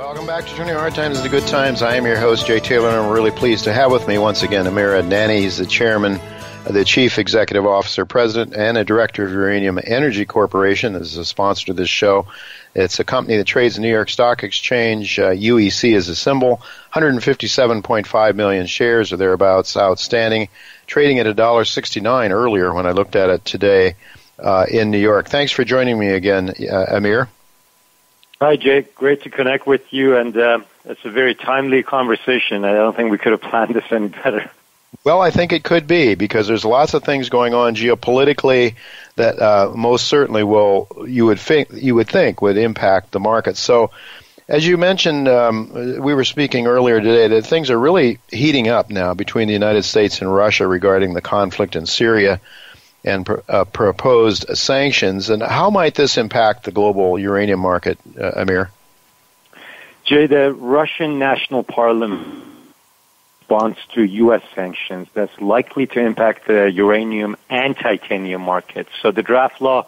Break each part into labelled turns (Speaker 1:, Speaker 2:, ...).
Speaker 1: Welcome back to Turning Hard Times into Good Times. I am your host, Jay Taylor, and I'm really pleased to have with me once again Amir Adnani. He's the chairman, the chief executive officer, president, and a director of Uranium Energy Corporation. This is a sponsor to this show. It's a company that trades in the New York Stock Exchange. UEC is a symbol. 157.5 million shares or thereabouts outstanding, trading at $1.69 earlier when I looked at it today in New York. Thanks for joining me again, Amir.
Speaker 2: Hi, Jake. Great to connect with you, and it's a very timely conversation. I don't think we could have planned this any better.
Speaker 1: Well, I think it could be, because there's lots of things going on geopolitically that most certainly you would think would impact the market. So, as you mentioned, we were speaking earlier today that things are really heating up now between the United States and Russia regarding the conflict in Syria and proposed sanctions. And how might this impact the global uranium market, Amir?
Speaker 2: Jay, the Russian National Parliament responds to U.S. sanctions that's likely to impact the uranium and titanium markets. So the draft law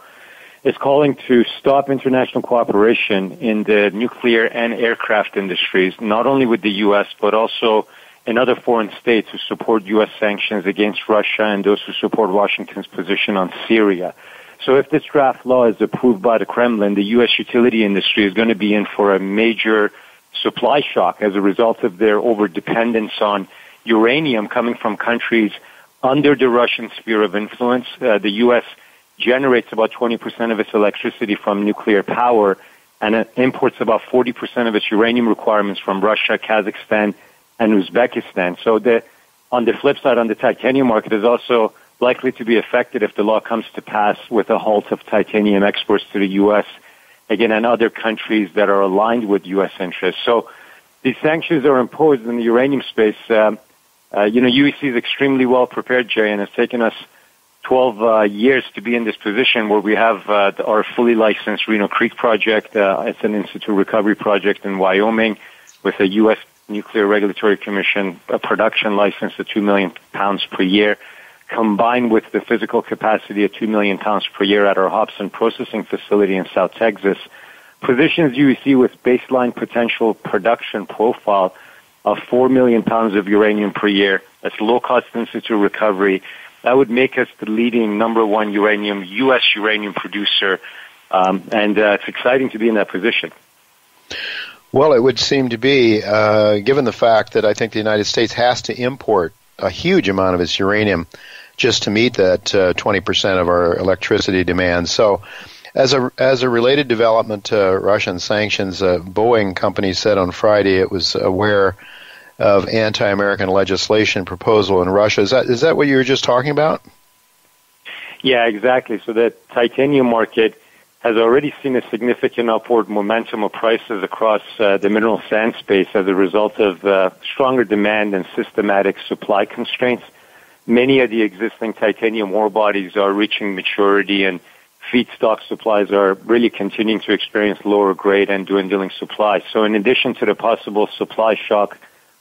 Speaker 2: is calling to stop international cooperation in the nuclear and aircraft industries, not only with the U.S., but also in other foreign states who support U.S. sanctions against Russia and those who support Washington's position on Syria. So if this draft law is approved by the Kremlin, the U.S. utility industry is going to be in for a major supply shock as a result of their overdependence on uranium coming from countries under the Russian sphere of influence. The U.S. generates about 20% of its electricity from nuclear power, and it imports about 40% of its uranium requirements from Russia, Kazakhstan, and Uzbekistan. So on the flip side, on the titanium market, is also likely to be affected if the law comes to pass with a halt of titanium exports to the U.S., again, and other countries that are aligned with U.S. interests. So these sanctions are imposed in the uranium space. UEC is extremely well prepared, Jay, and it's taken us 12 years to be in this position where we have our fully licensed Reno Creek project. It's an in-situ recovery project in Wyoming with a U.S. Nuclear Regulatory Commission a production license of 2 million pounds per year, combined with the physical capacity of 2 million pounds per year at our Hobson processing facility in South Texas, positions UEC with baseline potential production profile of 4 million pounds of uranium per year. That's low-cost in-situ recovery. That would make us the leading number one U.S. uranium producer, and it's exciting to be in that position.
Speaker 1: Well, it would seem to be, given the fact that I think the United States has to import a huge amount of its uranium just to meet that 20% of our electricity demand. So, as a related development to Russian sanctions, Boeing company said on Friday it was aware of anti-American legislation proposal in Russia. Is that what you were just talking about?
Speaker 2: Yeah, exactly. So the titanium market has already seen a significant upward momentum of prices across the mineral sand space as a result of stronger demand and systematic supply constraints. Many of the existing titanium ore bodies are reaching maturity, and feedstock supplies are really continuing to experience lower grade and dwindling supply. So in addition to the possible supply shock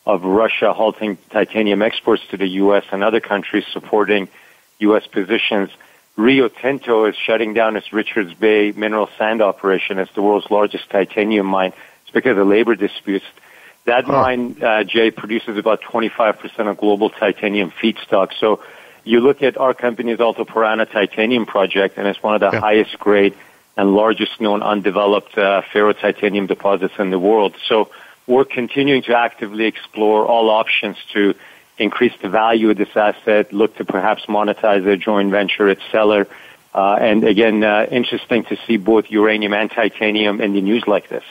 Speaker 2: of Russia halting titanium exports to the U.S. and other countries supporting U.S. positions, Rio Tinto is shutting down its Richards Bay mineral sand operation as the world's largest titanium mine. It's because of labor disputes. That mine, Jay, produces about 25% of global titanium feedstock. So you look at our company's Alto Pirana titanium project, and it's one of the highest grade and largest known undeveloped ferrotitanium deposits in the world. So we're continuing to actively explore all options to increase the value of this asset, look to perhaps monetize a joint venture its seller. And again, interesting to see both uranium and titanium in the news like this.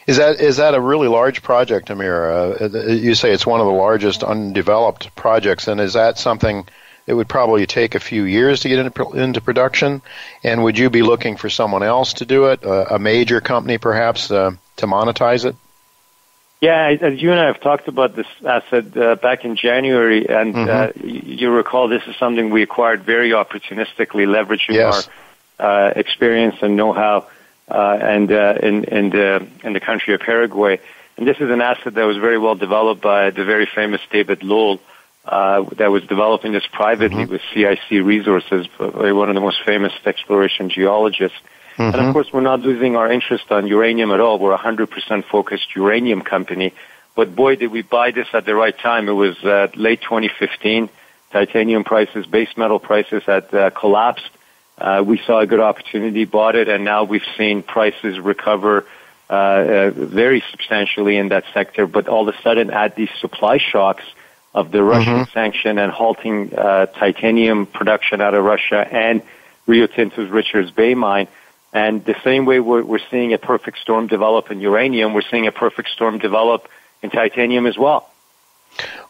Speaker 1: Is that a really large project, Amir? You say it's one of the largest undeveloped projects, and is that something that would probably take a few years to get into production? And would you be looking for someone else to do it, a major company perhaps, to monetize it?
Speaker 2: Yeah, as you and I have talked about this asset back in January, and you recall this is something we acquired very opportunistically, leveraging our experience and know-how in the country of Paraguay. And this is an asset that was very well developed by the very famous David Lowell, that was developing this privately with CIC Resources, one of the most famous exploration geologists. And of course, we're not losing our interest on uranium at all. We're a 100% focused uranium company. But boy, did we buy this at the right time. It was late 2015. Titanium prices, base metal prices had collapsed. We saw a good opportunity, bought it, and now we've seen prices recover very substantially in that sector. But all of a sudden, add these supply shocks of the Russian sanction and halting titanium production out of Russia and Rio Tinto's Richards Bay mine. And the same way we're seeing a perfect storm develop in uranium, we're seeing a perfect storm develop in titanium as well.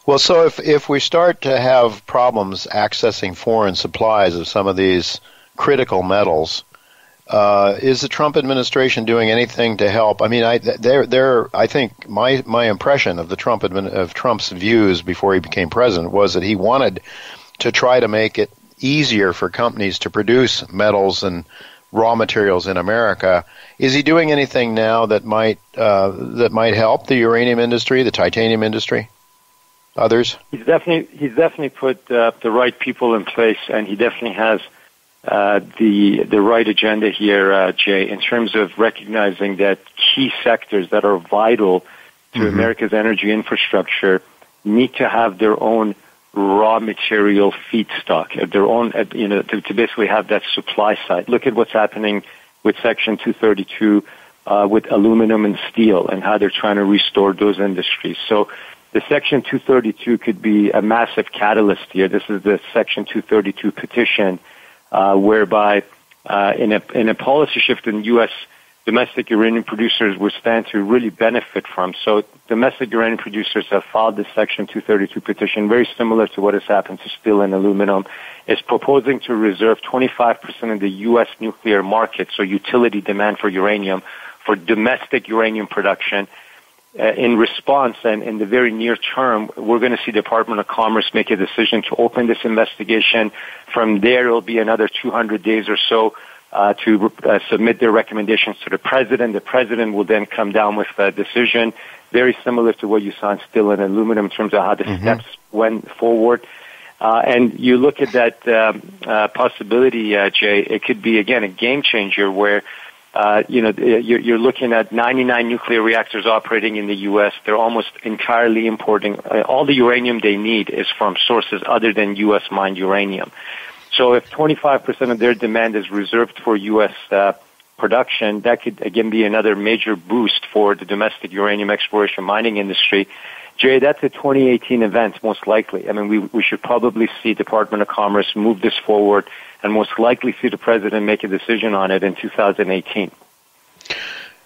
Speaker 1: Well, so if we start to have problems accessing foreign supplies of some of these critical metals, is the Trump administration doing anything to help? I mean, I think my impression of of Trump's views before he became president was that he wanted to try to make it easier for companies to produce metals and raw materials in America. Is he doing anything now that might help the uranium industry, the titanium industry, others?
Speaker 2: He's definitely put the right people in place, and he definitely has the right agenda here, Jay, in terms of recognizing that key sectors that are vital to America's energy infrastructure need to have their own raw material feedstock, their own, to basically have that supply side. Look at what's happening with Section 232 with aluminum and steel and how they're trying to restore those industries. So the Section 232 could be a massive catalyst here. This is the Section 232 petition, whereby in a policy shift in U.S., domestic uranium producers will stand to really benefit from. So domestic uranium producers have filed this Section 232 petition, very similar to what has happened to steel and aluminum. It's proposing to reserve 25% of the U.S. nuclear market, so utility demand for uranium, for domestic uranium production. In response, and in the very near term, we're going to see the Department of Commerce make a decision to open this investigation. From there, it will be another 200 days or so to submit their recommendations to the President. The President will then come down with a decision very similar to what you saw in steel and aluminum in terms of how the steps went forward. And you look at that possibility, Jay, it could be, again, a game changer where you're looking at 99 nuclear reactors operating in the U.S. They're almost entirely importing. All the uranium they need is from sources other than U.S. mined uranium. So if 25% of their demand is reserved for U.S. production, that could, again, be another major boost for the domestic uranium exploration mining industry. Jay, that's a 2018 event, most likely. I mean, we should probably see Department of Commerce move this forward and most likely see the President make a decision on it in 2018.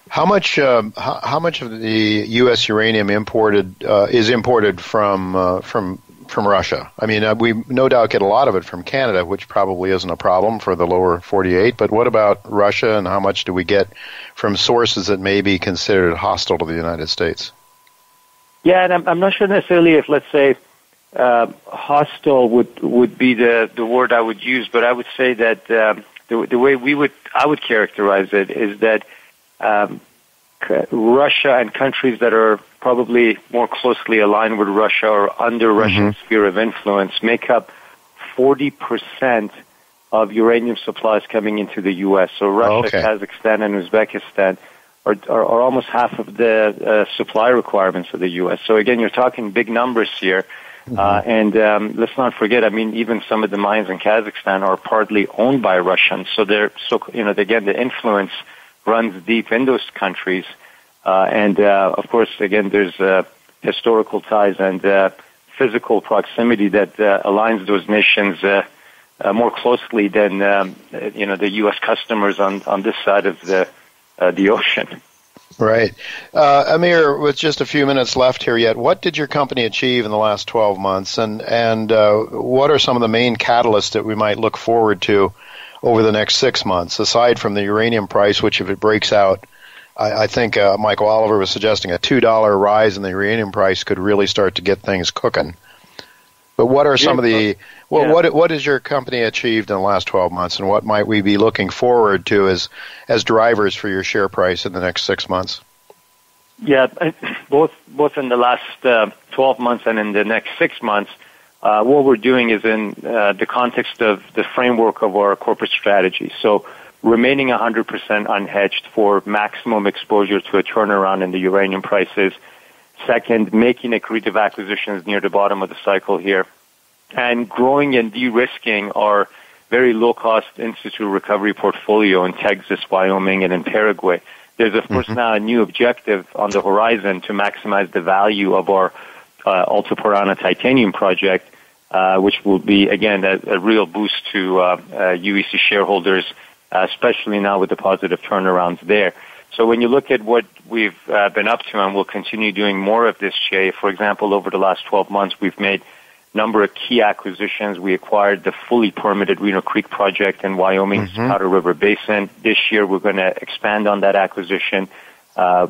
Speaker 1: How much of the U.S. uranium is imported from Russia? I mean, we no doubt get a lot of it from Canada, which probably isn't a problem for the lower 48. But what about Russia, and how much do we get from sources that may be considered hostile to the United States?
Speaker 2: Yeah, and I'm not sure necessarily if, let's say, hostile would be the word I would use, but I would say that the way I would characterize it is that Russia and countries that are probably more closely aligned with Russia or under Russian sphere of influence make up 40% of uranium supplies coming into the U.S. So Russia, Kazakhstan, and Uzbekistan are almost half of the supply requirements of the U.S. So again, you're talking big numbers here. And let's not forget, I mean, even some of the mines in Kazakhstan are partly owned by Russians. So again, the influence runs deep in those countries. And of course, again, there's historical ties and physical proximity that aligns those nations more closely than the U.S. customers on this side of the ocean.
Speaker 1: Right. Amir, with just a few minutes left here yet, what did your company achieve in the last 12 months, and what are some of the main catalysts that we might look forward to over the next 6 months, aside from the uranium price, which if it breaks out, I think Michael Oliver was suggesting a $2 rise in the uranium price could really start to get things cooking. But what are some of the what has your company achieved in the last 12 months, and what might we be looking forward to as drivers for your share price in the next 6 months?
Speaker 2: Yeah, both in the last 12 months and in the next 6 months, what we're doing is in the context of the framework of our corporate strategy. So remaining 100% unhedged for maximum exposure to a turnaround in the uranium prices. Second, making accretive acquisitions near the bottom of the cycle here. And growing and de-risking our very low-cost in-situ recovery portfolio in Texas, Wyoming, and in Paraguay. There's, of course, now a new objective on the horizon to maximize the value of our Alto Paraná titanium project, which will be, again, a real boost to UEC shareholders, especially now with the positive turnarounds there. So when you look at what we've been up to, and we'll continue doing more of this, Jay, for example, over the last 12 months, we've made a number of key acquisitions. We acquired the fully permitted Reno Creek project in Wyoming's Powder River Basin. This year, we're going to expand on that acquisition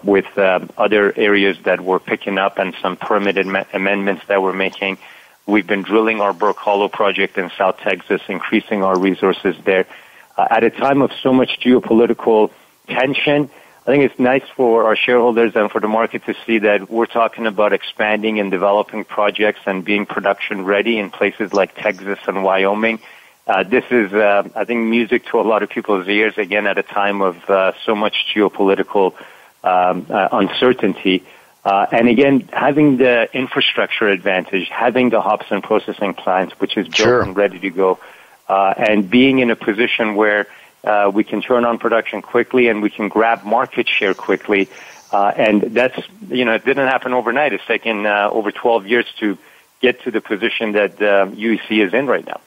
Speaker 2: with other areas that we're picking up and some permitted amendments that we're making. We've been drilling our Burke Hollow project in South Texas, increasing our resources there. At a time of so much geopolitical tension, I think it's nice for our shareholders and for the market to see that we're talking about expanding and developing projects and being production ready in places like Texas and Wyoming. This is, I think, music to a lot of people's ears, again, at a time of so much geopolitical uncertainty. And again, having the infrastructure advantage, having the Hobson processing plant, which is built and ready to go, and being in a position where we can turn on production quickly and we can grab market share quickly. And that's, it didn't happen overnight. It's taken over 12 years to get to the position that UEC is in right now.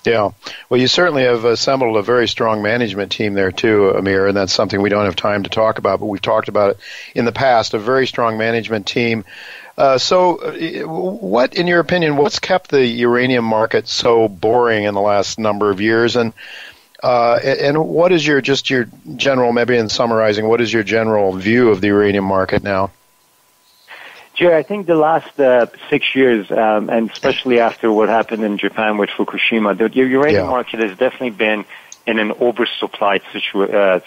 Speaker 1: Yeah. Well, you certainly have assembled a very strong management team there too, Amir, and that's something we don't have time to talk about, but we've talked about it in the past, a very strong management team. So what, in your opinion, what's kept the uranium market so boring in the last number of years? And what is your general, maybe in summarizing, what is your general view of the uranium market now?
Speaker 2: Jerry, I think the last 6 years, and especially after what happened in Japan with Fukushima, the uranium market has definitely been in an oversupplied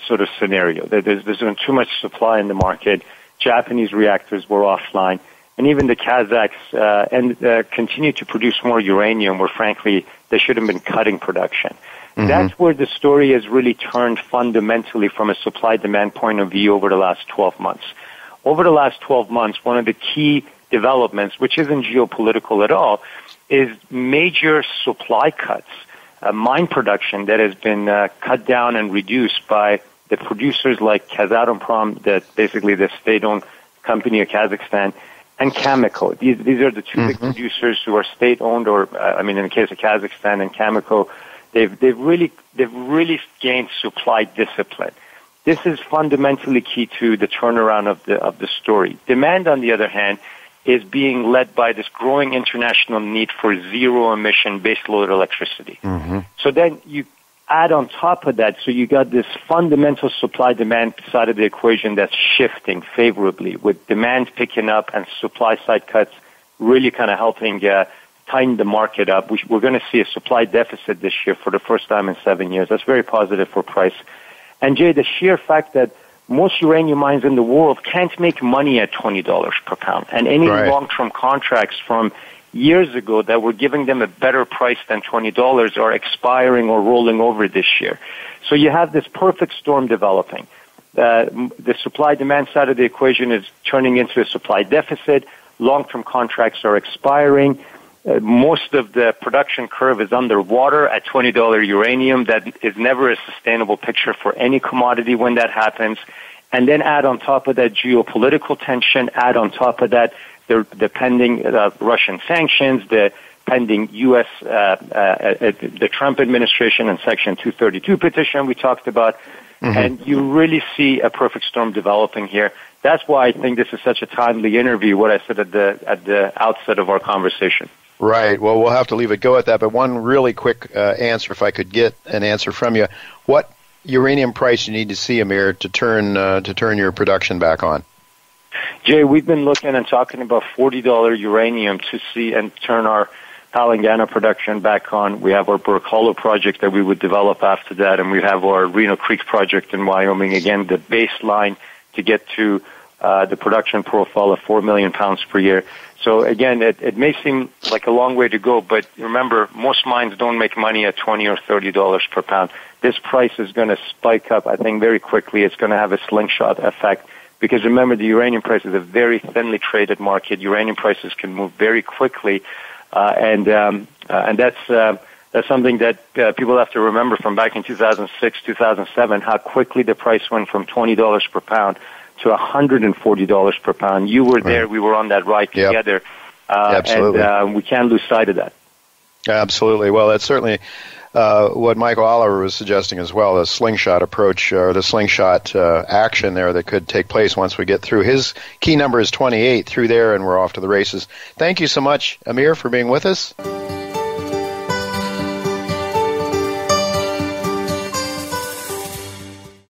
Speaker 2: sort of scenario. There's been too much supply in the market. Japanese reactors were offline, and even the Kazakhs continue to produce more uranium where, frankly, they should have been cutting production. That's where the story has really turned fundamentally from a supply-demand point of view over the last 12 months. Over the last 12 months, one of the key developments, which isn't geopolitical at all, is major supply cuts, mine production that has been cut down and reduced by the producers like Kazatomprom, basically the state-owned company of Kazakhstan, and Cameco. These are the two big producers who are state-owned, or in the case of Kazakhstan and Cameco, they've really gained supply discipline. This is fundamentally key to the turnaround of the story. Demand, on the other hand, is being led by this growing international need for zero-emission baseload electricity. So then you add on top of that, so you got this fundamental supply-demand side of the equation that's shifting favorably, with demand picking up and supply-side cuts really kind of helping tighten the market up. We're going to see a supply deficit this year for the first time in 7 years. That's very positive for price. And, Jay, the sheer fact that most uranium mines in the world can't make money at $20 per pound, and any long-term contracts from years ago that were giving them a better price than $20 are expiring or rolling over this year. So you have this perfect storm developing. The supply-demand side of the equation is turning into a supply deficit. Long-term contracts are expiring. Most of the production curve is underwater at $20 uranium. That is never a sustainable picture for any commodity when that happens. And then add on top of that geopolitical tension, add on top of that the pending Russian sanctions, the pending U.S., the Trump administration and Section 232 petition we talked about. And you really see a perfect storm developing here. That's why I think this is such a timely interview, what I said at the outset of our conversation.
Speaker 1: Right. Well, we'll have to leave it go at that. But one really quick answer, if I could get an answer from you. What uranium price you need to see, Amir, to turn your production back on?
Speaker 2: Jay, we've been looking and talking about $40 uranium to see and turn our Palangana production back on. We have our Burke Hollow project that we would develop after that, and we have our Reno Creek project in Wyoming. Again, the baseline to get to the production profile of 4 million pounds per year. So again, it may seem like a long way to go, but remember, most mines don't make money at $20 or $30 per pound. This price is going to spike up, I think, very quickly. It's going to have a slingshot effect because remember, the uranium price is a very thinly traded market. Uranium prices can move very quickly, and that's something that people have to remember from back in 2006, 2007, how quickly the price went from $20 per pound to $140 per pound. You were there. We were on that ride together.
Speaker 1: Absolutely.
Speaker 2: And we can't lose sight of that.
Speaker 1: Absolutely. Well, that's certainly what Michael Oliver was suggesting as well, the slingshot approach or the slingshot action there that could take place once we get through. His key number is 28 through there, and we're off to the races. Thank you so much, Amir, for being with us.